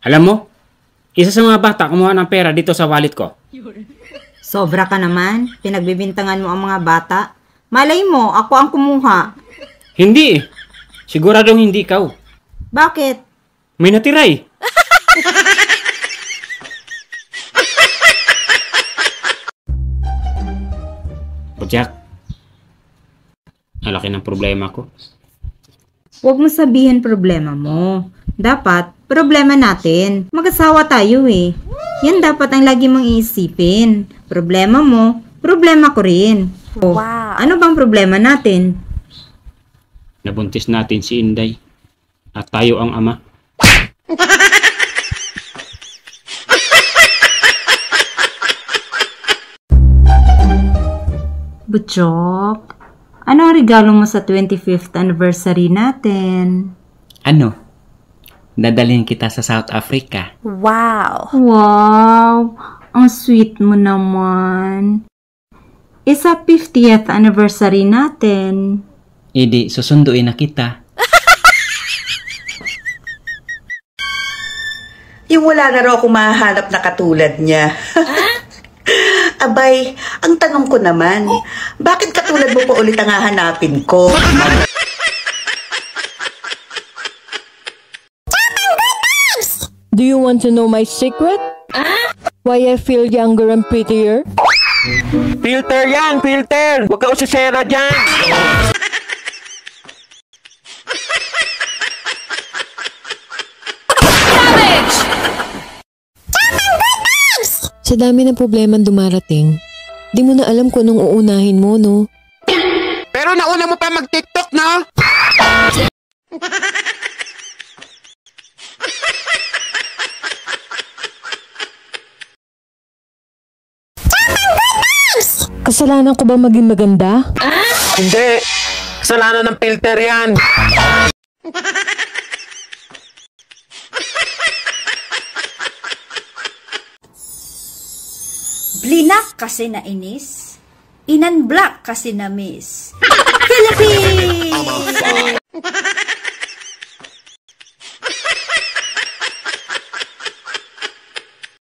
Alam mo, isa sa mga bata kumuha ng pera dito sa wallet ko. Sobra ka naman. Pinagbibintangan mo ang mga bata. Malay mo, ako ang kumuha. Hindi eh. Siguradong hindi ikaw. Bakit? May natira eh. O Jack, ang laki ng problema ko. Huwag mo sabihin problema mo. Dapat, problema natin. Mag-asawa tayo eh. Yan dapat ang lagi mong iisipin. Problema mo, problema ko rin. Oh, wow. Ano bang problema natin? Nabuntis natin si Inday. At tayo ang ama. Butchok, ano ang regalo mo sa 25th anniversary natin? Ano? Dadalhin kita sa South Africa. Wow! Wow! Ang sweet mo naman. Isa 50th anniversary natin. Hindi, susunduin na kita. Yung wala na raw akong mahanap na katulad niya. Abay, ang tanong ko naman, bakit katulad mo pa ulit ang hahanapin ko? Do you want to know my secret? Why I feel younger and prettier? Filter yan, filter! Huwag ka usisera dyan! Sa dami ng problema dumarating, di mo na alam kung anong uunahin mo, no? Pero nauna mo pa mag-TikTok, no? Kasalanan ko ba maging maganda? Hindi! Kasalanan ng filter yan! Blinak kasi na inis, inan-black kasi na miss. Philippines!